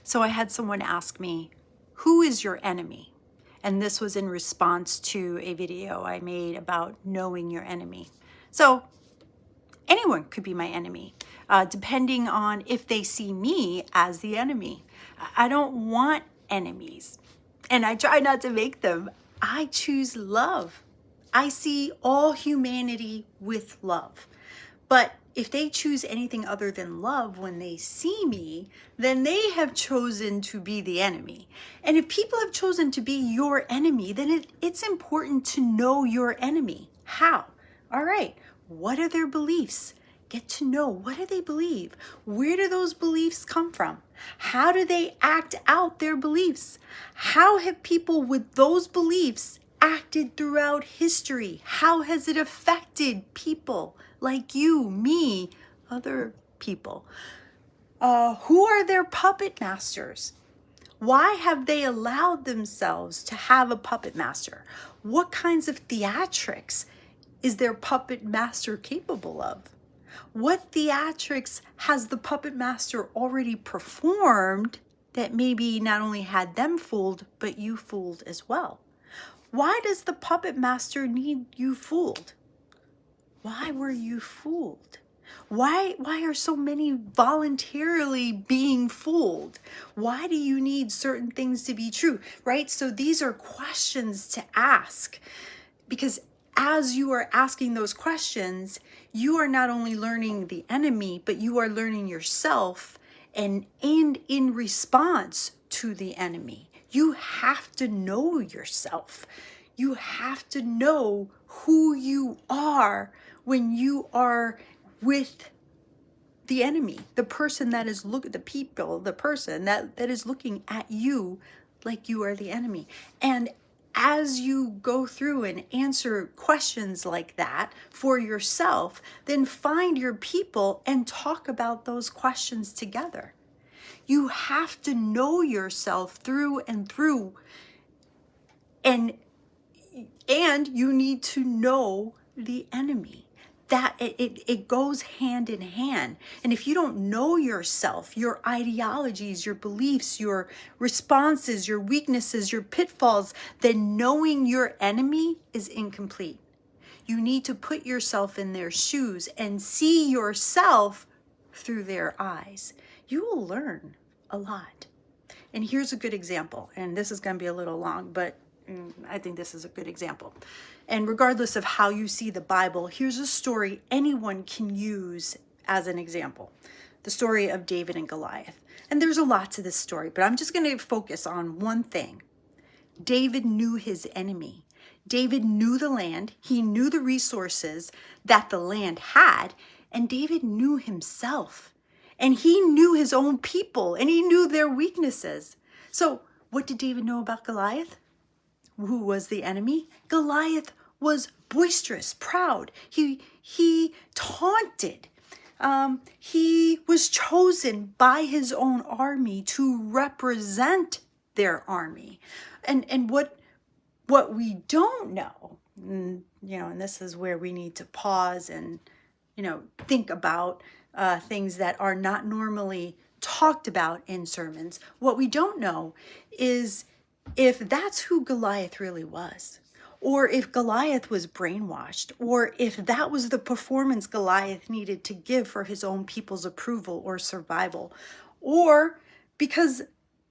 So I had someone ask me, who is your enemy? And this was in response to a video I made about knowing your enemy. So anyone could be my enemy, depending on if they see me as the enemy. I don't want enemies, and I try not to make them. I choose love. I see all humanity with love. But if they choose anything other than love when they see me, then they have chosen to be the enemy. And if people have chosen to be your enemy, then it's important to know your enemy. How? All right. What are their beliefs? Get to know, what do they believe? Where do those beliefs come from? How do they act out their beliefs? How have people with those beliefs acted throughout history? How has it affected people like you, me, other people? Who are their puppet masters? Why have they allowed themselves to have a puppet master? What kinds of theatrics is their puppet master capable of? What theatrics has the puppet master already performed that maybe not only had them fooled, but you fooled as well? Why does the puppet master need you fooled? Why were you fooled? Why are so many voluntarily being fooled? Why do you need certain things to be true, right? So these are questions to ask, because as you are asking those questions, you are not only learning the enemy, but you are learning yourself, and in response to the enemy. You have to know yourself. You have to know who you are when you are with the enemy, the person that is the person that is looking at you like you are the enemy. And as you go through and answer questions like that for yourself, then find your people and talk about those questions together. You have to know yourself through and through, and you need to know the enemy. That it goes hand in hand. And if you don't know yourself, your ideologies, your beliefs, your responses, your weaknesses, your pitfalls, then knowing your enemy is incomplete. You need to put yourself in their shoes and see yourself through their eyes. You will learn a lot. And here's a good example, and this is going to be a little long, but I think this is a good example. And regardless of how you see the Bible, here's a story anyone can use as an example. The story of David and Goliath. And there's a lot to this story, but I'm just going to focus on one thing. David knew his enemy. David knew the land. He knew the resources that the land had. And David knew himself. And he knew his own people. And he knew their weaknesses. So what did David know about Goliath? Who was the enemy? Goliath was boisterous, proud. He taunted. He was chosen by his own army to represent their army. And what we don't know, and this is where we need to pause and think about things that are not normally talked about in sermons. What we don't know is if that's who Goliath really was, or if Goliath was brainwashed, or if that was the performance Goliath needed to give for his own people's approval or survival, or because,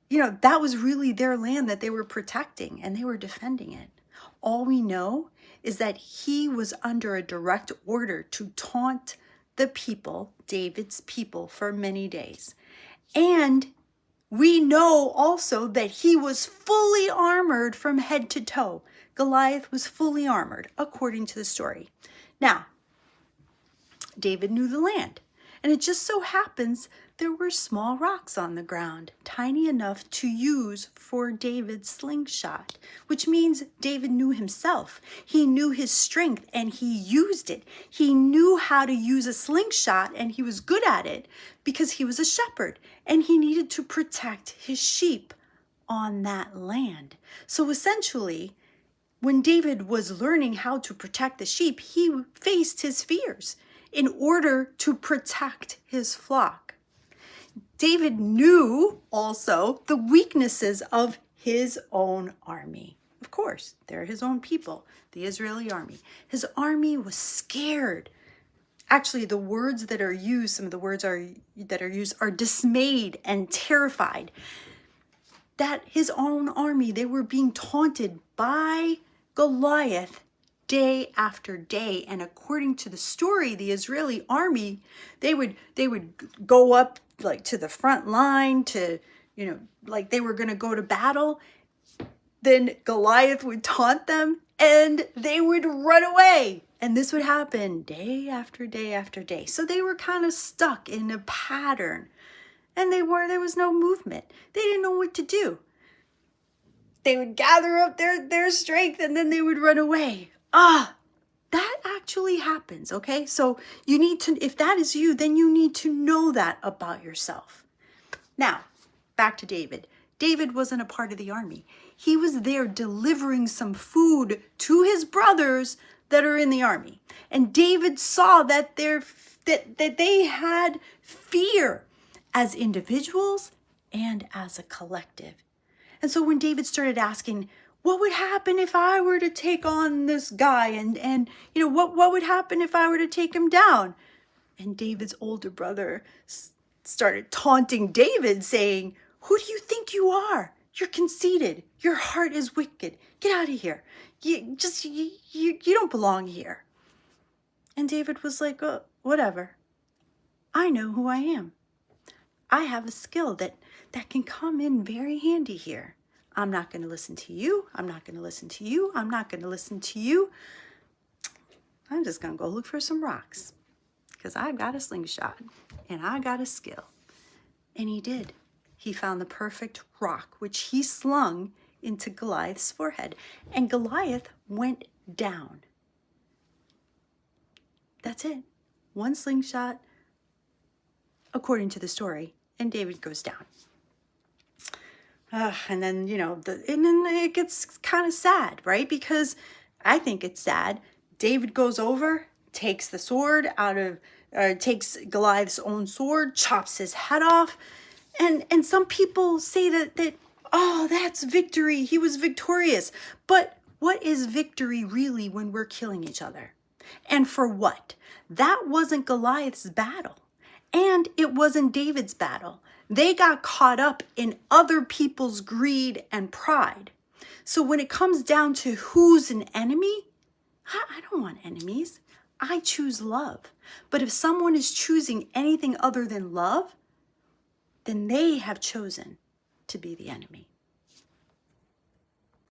that was really their land that they were protecting and they were defending it. All we know is that he was under a direct order to taunt the people, David's people, for many days. And we know also that he was fully armored from head to toe. Goliath was fully armored, according to the story. Now, David knew the land, and it just so happens there were small rocks on the ground, tiny enough to use for David's slingshot, which means David knew himself. He knew his strength, and he used it. He knew how to use a slingshot, and he was good at it because he was a shepherd, and he needed to protect his sheep on that land. So essentially, when David was learning how to protect the sheep, he faced his fears in order to protect his flock. David knew also the weaknesses of his own army. Of course, they're his own people, the Israeli army. His army was scared. Actually, the words that are used, some of the words that are used are dismayed and terrified. That his own army, they were being taunted by Goliath day after day. And according to the story, the Israeli army, they would go up like to the front line to, like they were going to go to battle. Then Goliath would taunt them and they would run away. And this would happen day after day after day. So they were kind of stuck in a pattern. And there was no movement. They didn't know what to do. They would gather up their strength and then they would run away. That actually happens, okay? So you need to, if that is you, then you need to know that about yourself. Now, back to David. David wasn't a part of the army. He was there delivering some food to his brothers that are in the army. And David saw that they had fear as individuals and as a collective. And so when David started asking, what would happen if I were to take on this guy? And what would happen if I were to take him down? And David's older brother started taunting David, saying, who do you think you are? You're conceited. Your heart is wicked. Get out of here. You don't belong here. And David was like, oh, whatever. I know who I am. I have a skill that can come in very handy here. I'm not going to listen to you. I'm not going to listen to you. I'm not going to listen to you. I'm just going to go look for some rocks because I've got a slingshot and I got a skill. And he did. He found the perfect rock, which he slung into Goliath's forehead. And Goliath went down. That's it. One slingshot, according to the story, and David goes down. And then, and then it gets kind of sad, right? Because I think it's sad. David goes over, takes the sword takes Goliath's own sword, chops his head off. And some people say that, oh, that's victory. He was victorious. But what is victory really when we're killing each other? And for what? That wasn't Goliath's battle. And it wasn't David's battle. They got caught up in other people's greed and pride. So when it comes down to who's an enemy, I don't want enemies. I choose love. But if someone is choosing anything other than love, then they have chosen to be the enemy.